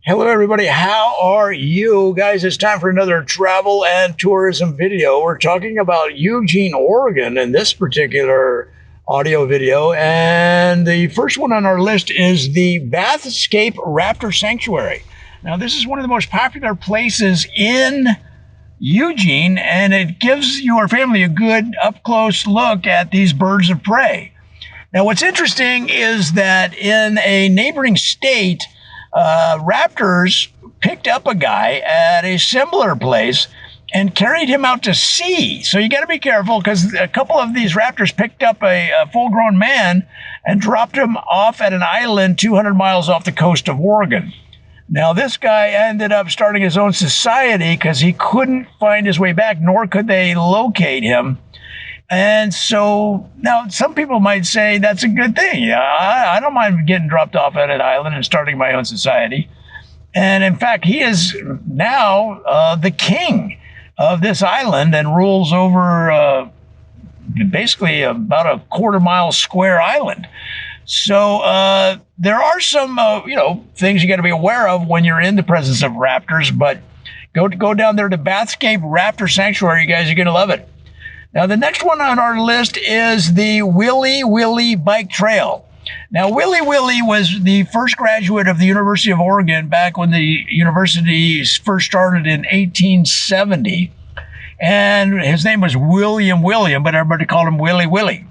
Hello, everybody. How are you guys? It's time for another travel and tourism video. We're talking about Eugene, Oregon in this particular audio video. And the first one on our list is the Bathscape Raptor Sanctuary. Now, this is one of the most popular places in Eugene, and it gives your family a good up-close look at these birds of prey. Now, what's interesting is that in a neighboring state, raptors picked up a guy at a similar place and carried him out to sea. So you got to be careful because a couple of these raptors picked up a full-grown man and dropped him off at an island 200 miles off the coast of Oregon. Now, this guy ended up starting his own society because he couldn't find his way back, nor could they locate him. And so now some people might say that's a good thing. I don't mind getting dropped off at an island and starting my own society. And in fact, he is now the king of this island and rules over basically about a quarter-mile square island. So there are some, things you got to be aware of when you're in the presence of raptors. But go down there to Bathscape Raptor Sanctuary. You guys are going to love it. Now, the next one on our list is the Willy Bike Trail. Now, Willy was the first graduate of the University of Oregon back when the university first started in 1870. And his name was William, but everybody called him Willy.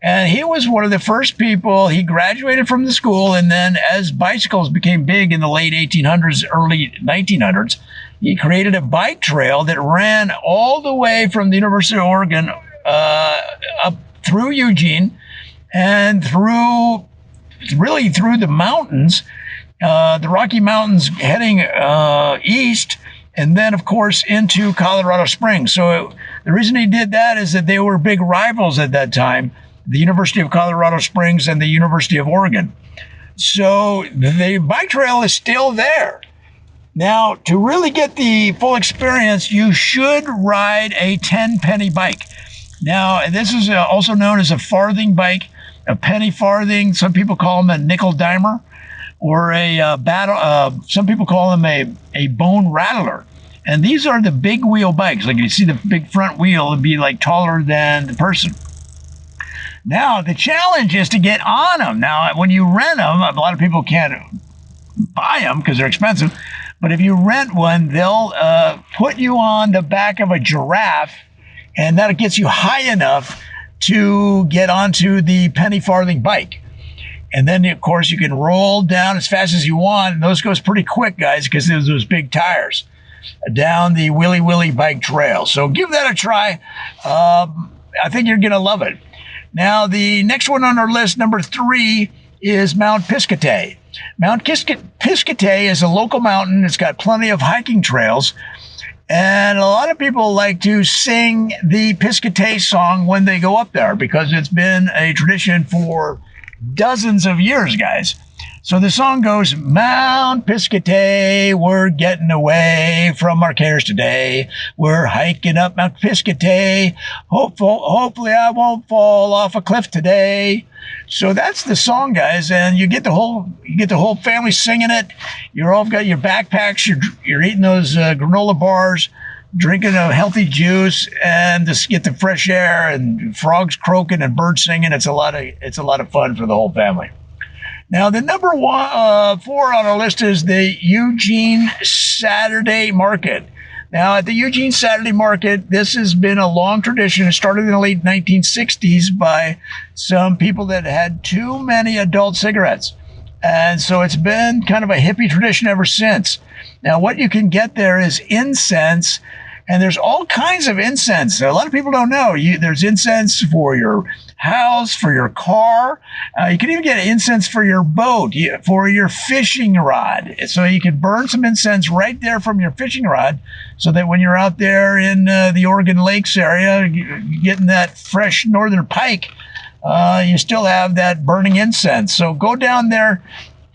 And he was one of the first people. He graduated from the school, and then as bicycles became big in the late 1800s, early 1900s, he created a bike trail that ran all the way from the University of Oregon up through Eugene and through the mountains, the Rocky Mountains heading east, and then, of course, into Colorado Springs. So the reason he did that is that they were big rivals at that time, the University of Colorado Springs and the University of Oregon. So the bike trail is still there. Now, to really get the full experience, you should ride a 10-penny bike. Now, this is also known as a farthing bike, a penny farthing. Some people call them a nickel dimer, or some people call them a bone rattler. And these are the big wheel bikes. Like you see the big front wheel would be like taller than the person. Now, the challenge is to get on them. Now, when you rent them, a lot of people can't buy them because they're expensive. But if you rent one, they'll put you on the back of a giraffe, and that gets you high enough to get onto the penny farthing bike. And then, of course, you can roll down as fast as you want. And those goes pretty quick, guys, because there's those big tires down the Willy bike trail. So give that a try. I think you're going to love it. Now, the next one on our list, number 3, is Mount Piscate. Mount Piscate is a local mountain. It's got plenty of hiking trails. And a lot of people like to sing the Piscate song when they go up there because it's been a tradition for dozens of years, guys. So the song goes, Mount Piscate, we're getting away from our cares today. We're hiking up Mount Piscate. Hopefully I won't fall off a cliff today. So that's the song, guys, and you get the whole family singing it. You're all got your backpacks. You're eating those granola bars, drinking a healthy juice, and just get the fresh air and frogs croaking and birds singing. It's a lot of fun for the whole family. Now, the number 4 on our list is the Eugene Saturday Market. Now, at the Eugene Saturday Market, this has been a long tradition. It started in the late 1960s by some people that had too many adult cigarettes. And so it's been kind of a hippie tradition ever since. Now, what you can get there is incense, and there's all kinds of incense. A lot of people don't know. There's incense for your house, for your car. You can even get incense for your boat, for your fishing rod. So you can burn some incense right there from your fishing rod so that when you're out there in the Oregon Lakes area, getting that fresh northern pike, you still have that burning incense. So go down there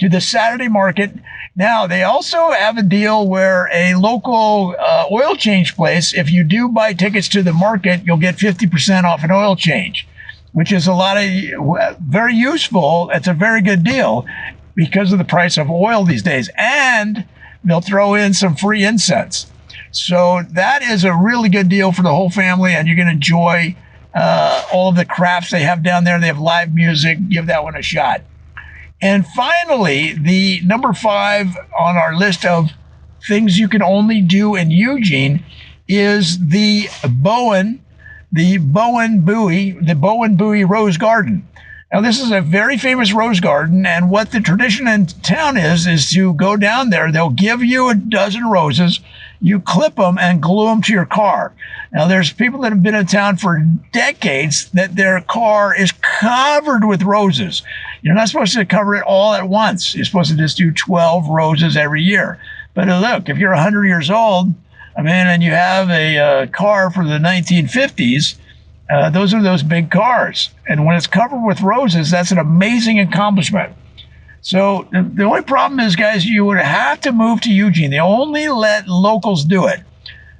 to the Saturday market. Now, they also have a deal where a local oil change place, if you do buy tickets to the market, you'll get 50% off an oil change, which is very useful. It's a very good deal. because of the price of oil these days. And they'll throw in some free incense. So that is a really good deal for the whole family, and you're going to enjoy all of the crafts they have down there. They have live music. Give that one a shot. And finally, the number 5 on our list of things you can only do in Eugene is the Bowen Bowie Rose Garden. Now, this is a very famous rose garden, and what the tradition in town is to go down there. They'll give you a dozen roses. You clip them and glue them to your car. Now, there's people that have been in town for decades that their car is covered with roses. You're not supposed to cover it all at once. You're supposed to just do 12 roses every year. But look, if you're 100 years old, and you have a car for the 1950s, those are those big cars. And when it's covered with roses, that's an amazing accomplishment. So the only problem is, guys, you would have to move to Eugene. They only let locals do it.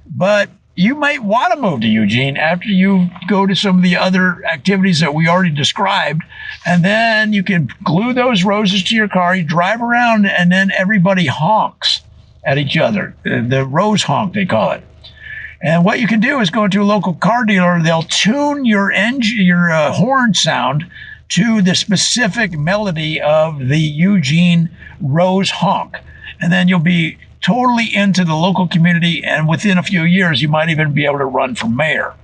But you might want to move to Eugene after you go to some of the other activities that we already described. And then you can glue those roses to your car. You drive around, and then everybody honks at each other. The rose honk, they call it. And what you can do is go into a local car dealer. They'll tune your horn sound to the specific melody of the Eugene rose honk. And then you'll be totally into the local community. And within a few years, you might even be able to run for mayor.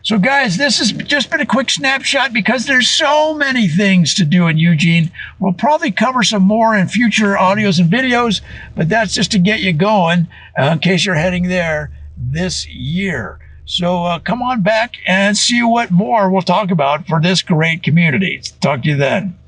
So, guys, this has just been a quick snapshot because there's so many things to do in Eugene. We'll probably cover some more in future audios and videos, but that's just to get you going in case you're heading there this year. So come on back and see what more we'll talk about for this great community. Talk to you then.